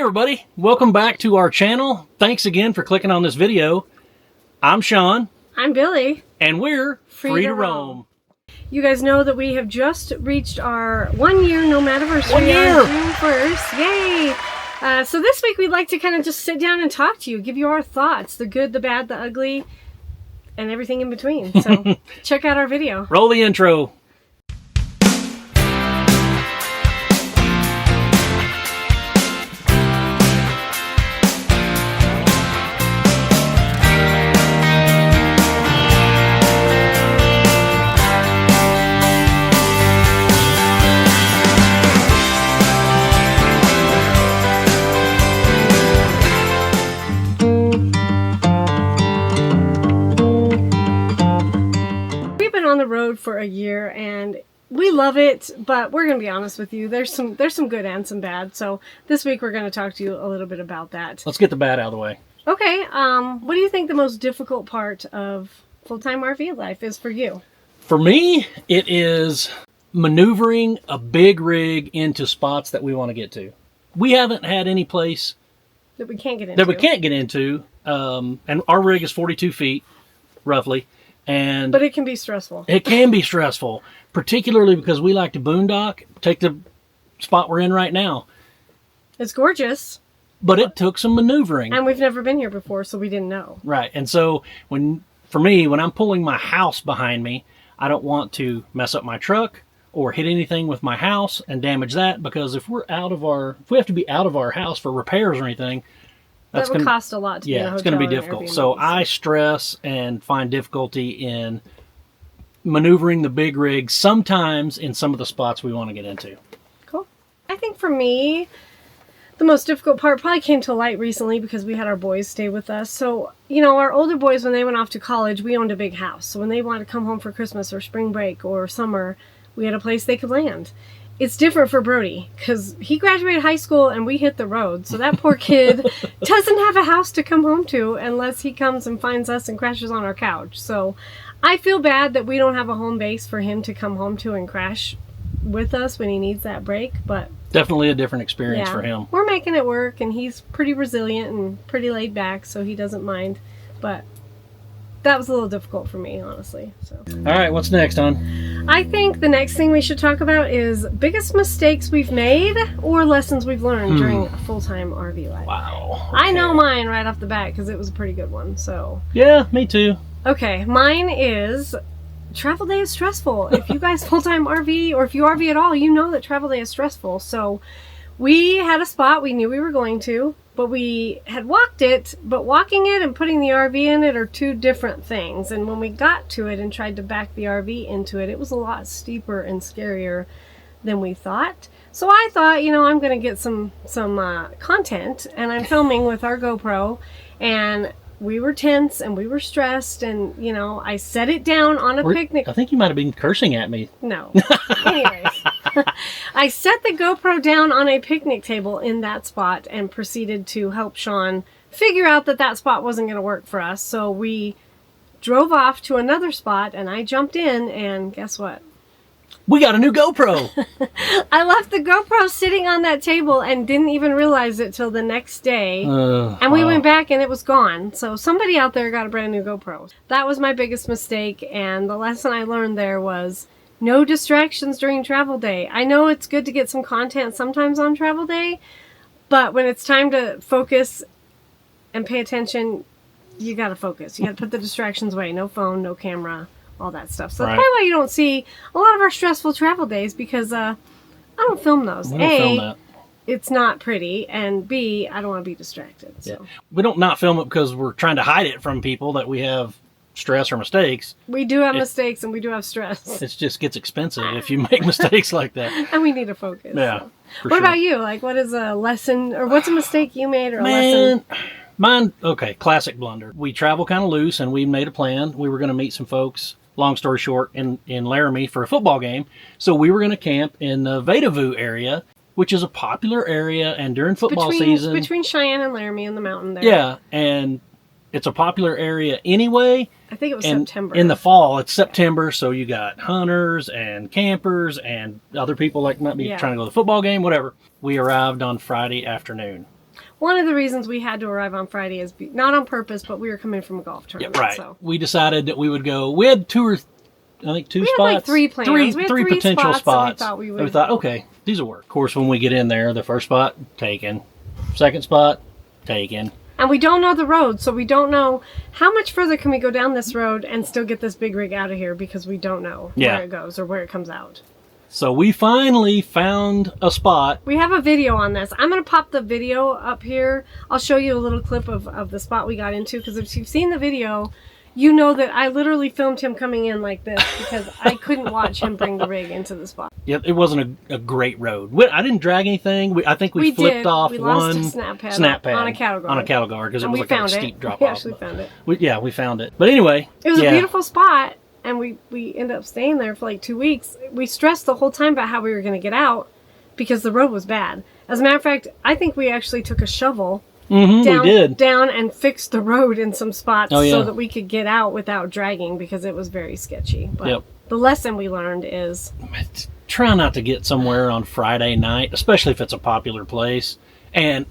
everybody, welcome back to our channel. Thanks again for clicking on this video. I'm Sean. I'm Billy. And we're Free to Roam. You guys know that we have just reached our 1 year nomadiversary 1 year! on June 1st. Yay! So this week we'd like to kind of just sit down and talk to you, give you our thoughts, the good, the bad, the ugly, and everything in between. So check out our video. Roll the intro. On the road for a year and we love it, but we're gonna be honest with you, there's some good and some bad. So this week we're going to talk to you a little bit about that. Let's get the bad out of the way. Okay, what do you think the most difficult part of full-time RV life is for you? For me, it is maneuvering a big rig into spots that we want to get to. We haven't had any place that we can't get into. And our rig is 42 feet roughly. But it can be stressful. It can be stressful, particularly because we like to boondock. Take the spot we're in right now. It's gorgeous. But it took some maneuvering. And we've never been here before, so we didn't know. Right. And so for me, when I'm pulling my house behind me, I don't want to mess up my truck or hit anything with my house and damage that, because if we have to be out of our house for repairs or anything, that would cost a lot to be in a hotel. It's going to be difficult. So I stress and find difficulty in maneuvering the big rig sometimes in some of the spots we want to get into. Cool. I think for me, the most difficult part probably came to light recently because we had our boys stay with us. So, our older boys, when they went off to college, we owned a big house. So when they wanted to come home for Christmas or spring break or summer, we had a place they could land. It's different for Brody because he graduated high school and we hit the road. So that poor kid doesn't have a house to come home to unless he comes and finds us and crashes on our couch. So I feel bad that we don't have a home base for him to come home to and crash with us when he needs that break. But definitely a different experience for him. We're making it work, and he's pretty resilient and pretty laid back, so he doesn't mind. But that was a little difficult for me, honestly. So. All right, what's next, hon? I think the next thing we should talk about is biggest mistakes we've made or lessons we've learned during a full-time RV life. Wow. Okay. I know mine right off the bat because it was a pretty good one. So. Yeah, me too. Okay, mine is travel day is stressful. If you guys full-time RV, or if you RV at all, you know that travel day is stressful. So we had a spot we knew we were going to, but we had walked it, but walking it and putting the RV in it are two different things. And when we got to it and tried to back the RV into it, it was a lot steeper and scarier than we thought. So I thought, I'm going to get some content, and I'm filming with our GoPro, and we were tense and we were stressed, and I set it down on a picnic. I think you might have been cursing at me. No. Anyways, I set the GoPro down on a picnic table in that spot and proceeded to help Sean figure out that spot wasn't going to work for us. So we drove off to another spot, and I jumped in, and guess what? We got a new GoPro. I left the GoPro sitting on that table and didn't even realize it till the next day. And we went back and it was gone. So somebody out there got a brand new GoPro. That was my biggest mistake. And the lesson I learned there was no distractions during travel day. I know it's good to get some content sometimes on travel day, but when it's time to focus and pay attention, you got to focus. You got to put the distractions away. No phone, no camera, all that stuff. So that's probably why you don't see a lot of our stressful travel days, because I don't film those. We don't film that. It's not pretty, and B, I don't want to be distracted. So. Yeah. We don't not film it because we're trying to hide it from people that we have stress or mistakes. We do have mistakes, and we do have stress. It just gets expensive if you make mistakes like that. And we need to focus. Yeah. So. What about you? Like, what is a lesson, or what's a mistake you made, or a lesson? Mine, classic blunder. We travel kind of loose, and we made a plan. We were going to meet some folks, long story short, in Laramie for a football game. So we were going to camp in the Vedavoo area, which is a popular area, and during football season. Between Cheyenne and Laramie in the mountain there. Yeah, and it's a popular area anyway. I think it was September. In the fall, it's September, so you got hunters and campers and other people like might be trying to go to the football game, whatever. We arrived on Friday afternoon. One of the reasons we had to arrive on Friday is not on purpose, but we were coming from a golf tournament. Yeah, right. So. We decided that we would go. We had two spots. We had like 3 plans. We had three potential spots. That we we thought, okay, these will work. Of course, when we get in there, the first spot taken, second spot taken. And we don't know the road, so we don't know how much further can we go down this road and still get this big rig out of here because we don't know where it goes or where it comes out. So we finally found a spot. We have a video on this. I'm going to pop the video up here. I'll show you a little clip of the spot we got into, because if you've seen the video, you know that I literally filmed him coming in like this because I couldn't watch him bring the rig into the spot. Yeah, it wasn't a great road. I didn't drag anything. I think we flipped off one snap pad on a cattle guard. Because it was like a steep drop off. We actually found it. We found it. But anyway. It was a beautiful spot. And we ended up staying there for like 2 weeks. We stressed the whole time about how we were going to get out because the road was bad. As a matter of fact, I think we actually took a shovel down and fixed the road in some spots so that we could get out without dragging because it was very sketchy. But the lesson we learned is... Try not to get somewhere on Friday night, especially if it's a popular place. And...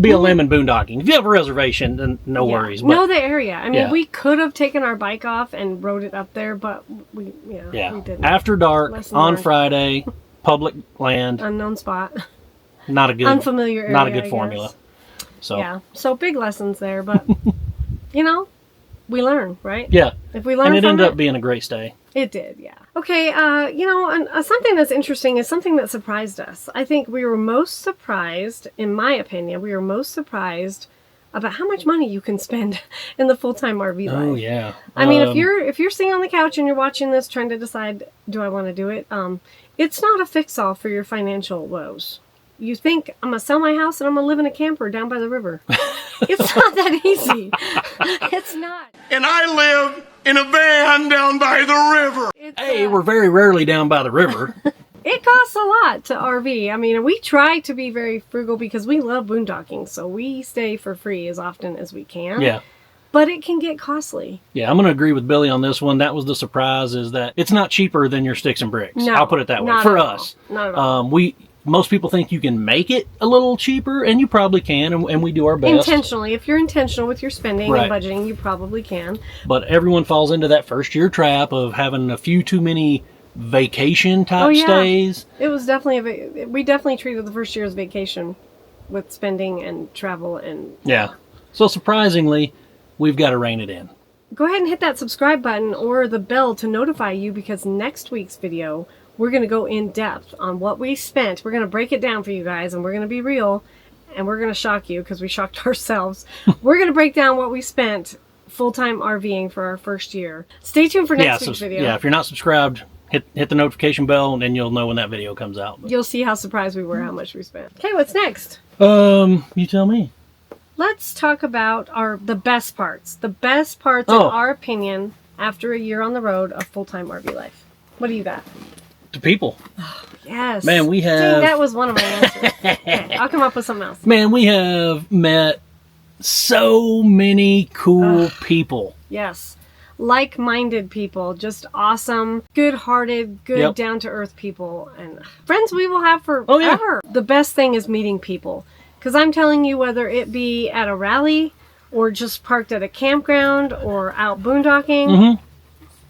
be a lemon boondocking. If you have a reservation, then no worries. But, know the area. I mean, we could have taken our bike off and rode it up there, but we didn't. After dark, on Friday, public land. Unknown spot. Not a good... unfamiliar area, not a good formula. So. Yeah, so big lessons there, but, we learn, right? Yeah. If we learn and it from ended up being a great stay. It did, yeah. Okay, something that's interesting is something that surprised us. I think we were most surprised, in my opinion, about how much money you can spend in the full-time RV life. Oh, yeah. I mean, if you're sitting on the couch and you're watching this trying to decide, do I want to do it? It's not a fix-all for your financial woes. You think, I'm going to sell my house and I'm going to live in a camper down by the river. It's not that easy. It's not. And I live in a van down by the river. We're very rarely down by the river. It costs a lot to RV. I mean, we try to be very frugal because we love boondocking, so we stay for free as often as we can. Yeah. But it can get costly. Yeah, I'm going to agree with Billy on this one. That was the surprise, is that it's not cheaper than your sticks and bricks. No, I'll put it that way. For us. Not at all. Most people think you can make it a little cheaper, and you probably can, and we do our best. Intentionally. If you're intentional with your spending and budgeting, you probably can. But everyone falls into that first-year trap of having a few too many vacation-type stays. It was definitely we definitely treated the first year as vacation with spending and travel and... Yeah. So surprisingly, we've got to rein it in. Go ahead and hit that subscribe button or the bell to notify you, because next week's video... we're going to go in depth on what we spent. We're going to break it down for you guys, and we're going to be real, and we're going to shock you because we shocked ourselves. We're going to break down what we spent full-time RVing for our first year. Stay tuned for next week's video. Yeah, if you're not subscribed, hit the notification bell, and then you'll know when that video comes out. You'll see how surprised we were how much we spent. Okay, what's next? You tell me. Let's talk about the best parts. The best parts, in our opinion, after a year on the road of full-time RV life. What do you got? To people. Yes. Man, we have... Dang, that was one of my answers. Okay, I'll come up with something else. Man, we have met so many cool people. Yes. Like-minded people. Just awesome, good-hearted, good, down-to-earth people. And friends we will have forever. Oh, yeah. The best thing is meeting people. Because I'm telling you, whether it be at a rally or just parked at a campground or out boondocking...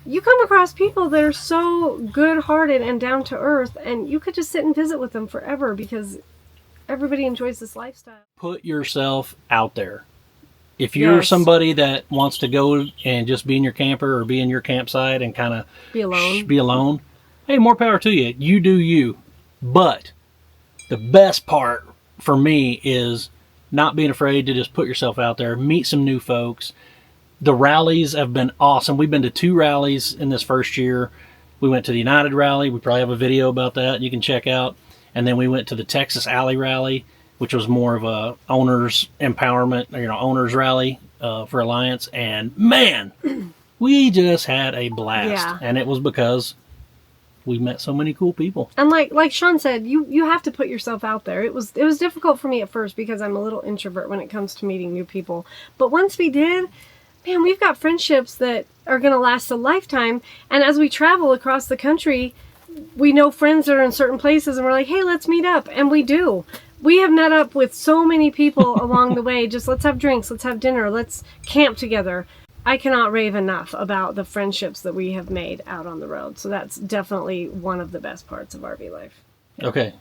you come across people that are so good-hearted and down-to-earth, and you could just sit and visit with them forever because everybody enjoys this lifestyle. Put yourself out there. If you're somebody that wants to go and just be in your camper or be in your campsite and kind of be alone, hey, more power to you. You do you. But the best part for me is not being afraid to just put yourself out there, meet some new folks. The rallies have been awesome. We've been to 2 rallies in this first year. We went to the United Rally. We probably have a video about that you can check out. And then we went to the Texas Alley Rally, which was more of a owners empowerment, owners rally for Alliance. And man, we just had a blast. Yeah. And it was because we met so many cool people. And like Sean said, you have to put yourself out there. It was difficult for me at first because I'm a little introvert when it comes to meeting new people. But once we did... man, we've got friendships that are going to last a lifetime. And as we travel across the country, we know friends that are in certain places and we're like, hey, let's meet up. And we do. We have met up with so many people along the way. Just let's have drinks, let's have dinner, let's camp together. I cannot rave enough about the friendships that we have made out on the road. So that's definitely one of the best parts of RV life. Okay.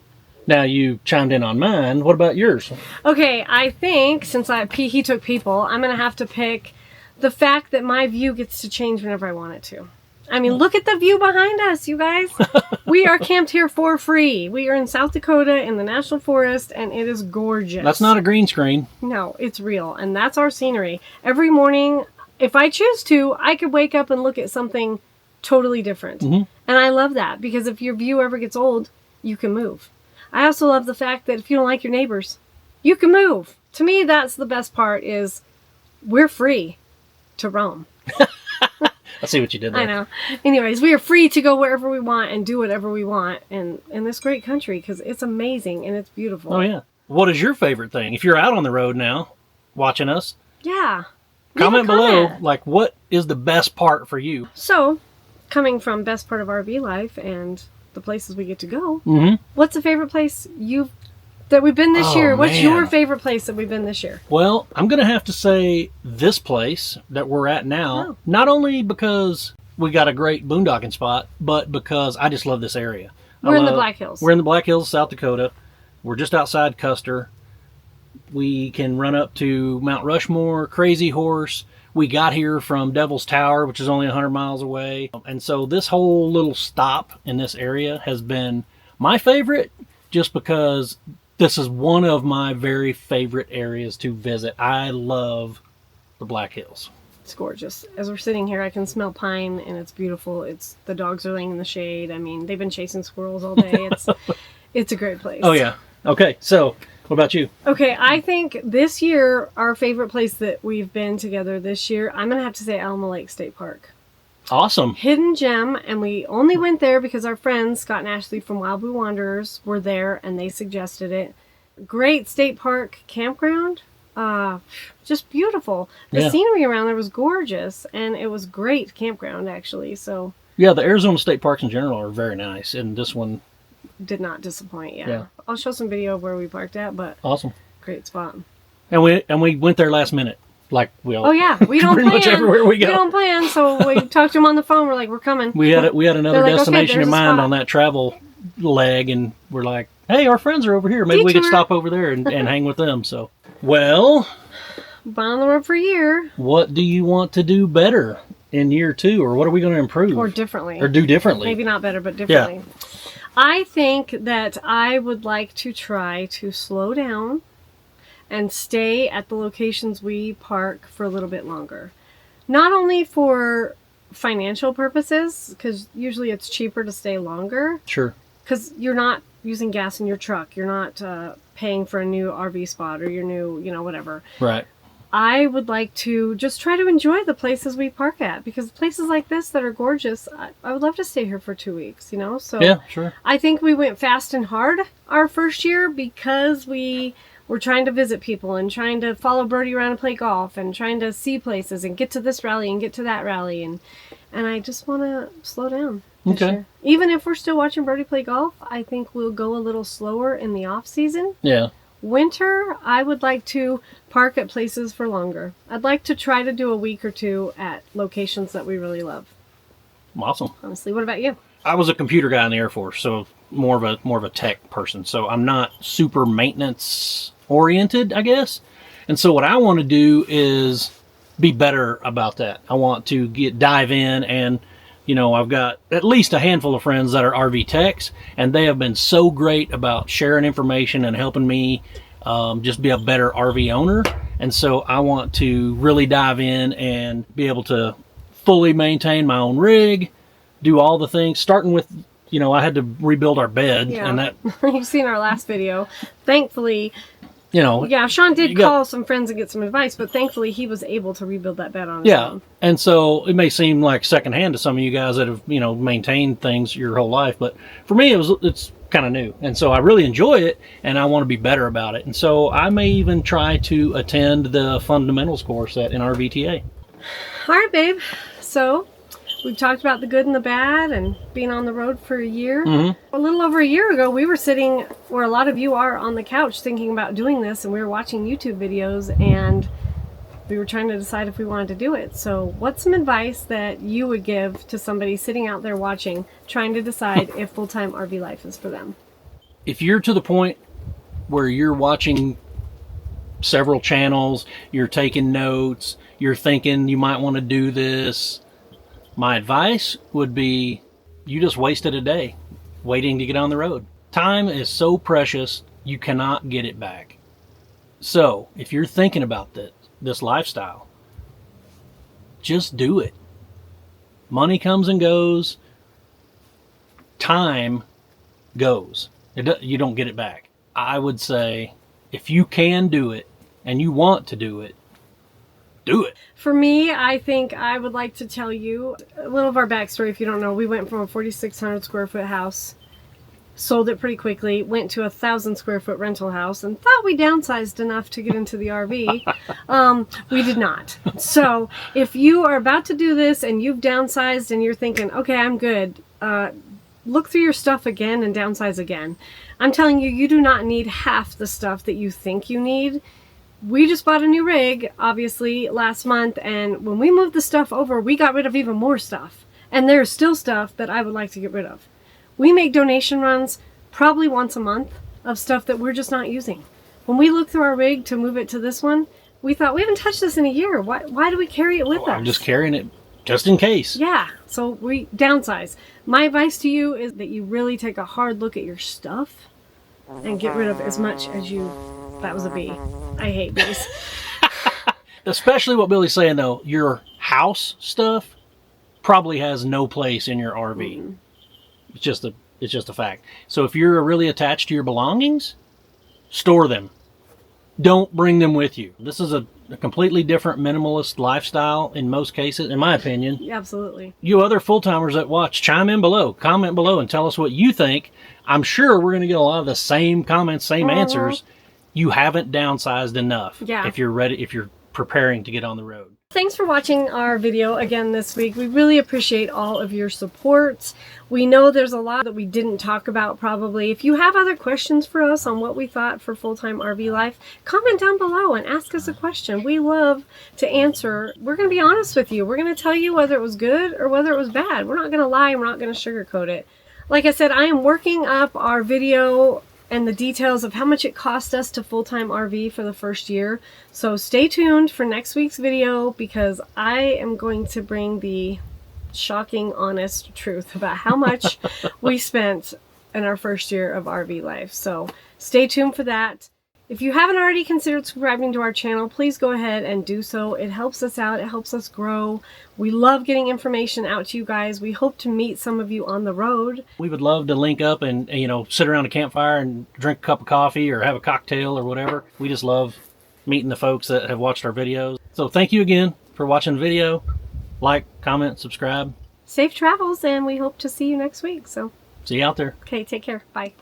Now you chimed in on mine. What about yours? Okay, I think since he took people, I'm going to have to pick the fact that my view gets to change whenever I want it to. I mean, look at the view behind us, you guys. We are camped here for free. We are in South Dakota in the National Forest, and it is gorgeous. That's not a green screen. No, it's real, and that's our scenery. Every morning, if I choose to, I could wake up and look at something totally different. Mm-hmm. And I love that, because if your view ever gets old, you can move. I also love the fact that if you don't like your neighbors, you can move. To me, that's the best part, is we're free to roam. I see what you did there. I know. Anyways, we are free to go wherever we want and do whatever we want in this great country, because it's amazing and it's beautiful. Oh, yeah. What is your favorite thing? If you're out on the road now watching us, yeah, comment below, like, what is the best part for you? So, coming from best part of RV life and the places we get to go, mm-hmm. What's the favorite place that we've been this year? What's man. your favorite place that we've been this year? Well, I'm going to have to say this place that we're at now, not only because we got a great boondocking spot, but because I just love this area. We're in the Black Hills. We're in the Black Hills, South Dakota. We're just outside Custer. We can run up to Mount Rushmore, Crazy Horse. We got here from Devil's Tower, which is only 100 miles away. And so this whole little stop in this area has been my favorite, just because this is one of my very favorite areas to visit. I love the Black Hills. It's gorgeous. As we're sitting here, I can smell pine, and it's beautiful. The dogs are laying in the shade. I mean, they've been chasing squirrels all day. It's a great place. Oh, yeah. Okay, so what about you? Okay, I think this year, our favorite place that we've been together this year, I'm going to have to say Alma Lake State Park. Awesome. Hidden gem, and we only went there because our friends, Scott and Ashley from Wild Blue Wanderers, were there, and they suggested it. Great state park campground. Just beautiful. The scenery around there was gorgeous, and it was great campground, actually. So yeah, the Arizona state parks in general are very nice, and this one did not disappoint. Yeah. I'll show some video of where we parked at, but awesome, great spot. And we went there last minute, like we all. Oh yeah, we don't pretty plan. much everywhere we go. We don't plan, so we talked to them on the phone. We're like, we're coming. We had another like, destination okay, in mind on that travel leg, and we're like, hey, our friends are over here. Maybe we could stop over there and hang with them. So, well, been on the road for a year. What do you want to do better in year 2, or what are we going to improve or differently, or do differently? Maybe not better, but differently. Yeah. I think that I would like to try to slow down and stay at the locations we park for a little bit longer. Not only for financial purposes, because usually it's cheaper to stay longer. Sure. Because you're not using gas in your truck. You're not paying for a new RV spot or your new, whatever. Right. I would like to just try to enjoy the places we park at, because places like this that are gorgeous, I would love to stay here for 2 weeks, So yeah, sure. I think we went fast and hard our first year because we were trying to visit people and trying to follow Brody around and play golf and trying to see places and get to this rally and get to that rally. And I just want to slow down this year. Even if we're still watching Brody play golf, I think we'll go a little slower in the off season. Yeah. Winter, I would like to park at places for longer. I'd like to try to do a week or 2 at locations that we really love. Awesome. Honestly, what about you? I was a computer guy in the Air Force, so more of a tech person. So I'm not super maintenance oriented, I guess. And so what I want to do is be better about that. I want to dive in, and I've got at least a handful of friends that are RV techs, and they have been so great about sharing information and helping me just be a better RV owner. And so I want to really dive in and be able to fully maintain my own rig, do all the things, starting with, I had to rebuild our bed. Yeah. And that you've seen our last video. Thankfully, yeah, Sean did call some friends and get some advice, but thankfully he was able to rebuild that bed on his own. And so it may seem like secondhand to some of you guys that have, maintained things your whole life, but for me it's kind of new. And so I really enjoy it, and I want to be better about it. And so I may even try to attend the fundamentals course at NRVTA. All right, babe. So We've talked about the good and the bad and being on the road for a year. Mm-hmm. A little over a year ago, we were sitting where a lot of you are on the couch thinking about doing this, and we were watching YouTube videos, and we were trying to decide if we wanted to do it. So what's some advice that you would give to somebody sitting out there watching, trying to decide if full-time RV life is for them? If you're to the point where you're watching several channels, you're taking notes, you're thinking you might want to do this, my advice would be you just wasted a day waiting to get on the road. Time is so precious, you cannot get it back. So if you're thinking about this lifestyle, just do it. Money comes and goes. Time goes. You don't get it back. I would say if you can do it and you want to do it, do it. For me, I think I would like to tell you a little of our backstory. If you don't know, we went from a 4,600 square foot house, sold it pretty quickly, went to a 1,000 square foot rental house, and thought we downsized enough to get into the RV. We did not. So if you are about to do this and you've downsized and you're thinking, okay, I'm good, look through your stuff again and downsize again. I'm telling you, you do not need half the stuff that you think you need. We just bought a new rig, obviously, last month, and when we moved the stuff over, we got rid of even more stuff. And there's still stuff that I would like to get rid of. We make donation runs probably once a month of stuff that we're just not using. When we look through our rig to move it to this one, we thought, we haven't touched this in a year. Why do we carry it with us? I'm just carrying it just in case. Yeah, so we downsize. My advice to you is that you really take a hard look at your stuff and get rid of as much as you... That was a bee. I hate bees. Especially what Billy's saying, though. Your house stuff probably has no place in your RV. It's just a fact. So if you're really attached to your belongings, store them. Don't bring them with you. This is a completely different minimalist lifestyle in most cases, in my opinion. Absolutely. You other full-timers that watch, chime in below, comment below, and tell us what you think. I'm sure we're going to get a lot of the same comments, same answers. You haven't downsized enough. Yeah. If you're ready, if you're preparing to get on the road. Thanks for watching our video again this week. We really appreciate all of your support. We know there's a lot that we didn't talk about probably. If you have other questions for us on what we thought for full-time RV life, comment down below and ask us a question. We love to answer. We're going to be honest with you. We're going to tell you whether it was good or whether it was bad. We're not going to lie. We're not going to sugarcoat it. Like I said, I am working up our video and the details of how much it cost us to full-time RV for the first year. So stay tuned for next week's video because I am going to bring the shocking, honest truth about how much we spent in our first year of RV life. So stay tuned for that. If you haven't already considered subscribing to our channel, please go ahead and do so. It helps us out. It helps us grow. We love getting information out to you guys. We hope to meet some of you on the road. We would love to link up and, sit around a campfire and drink a cup of coffee or have a cocktail or whatever. We just love meeting the folks that have watched our videos. So thank you again for watching the video. Like, comment, subscribe. Safe travels, and we hope to see you next week. So see you out there. okay, take care. Bye.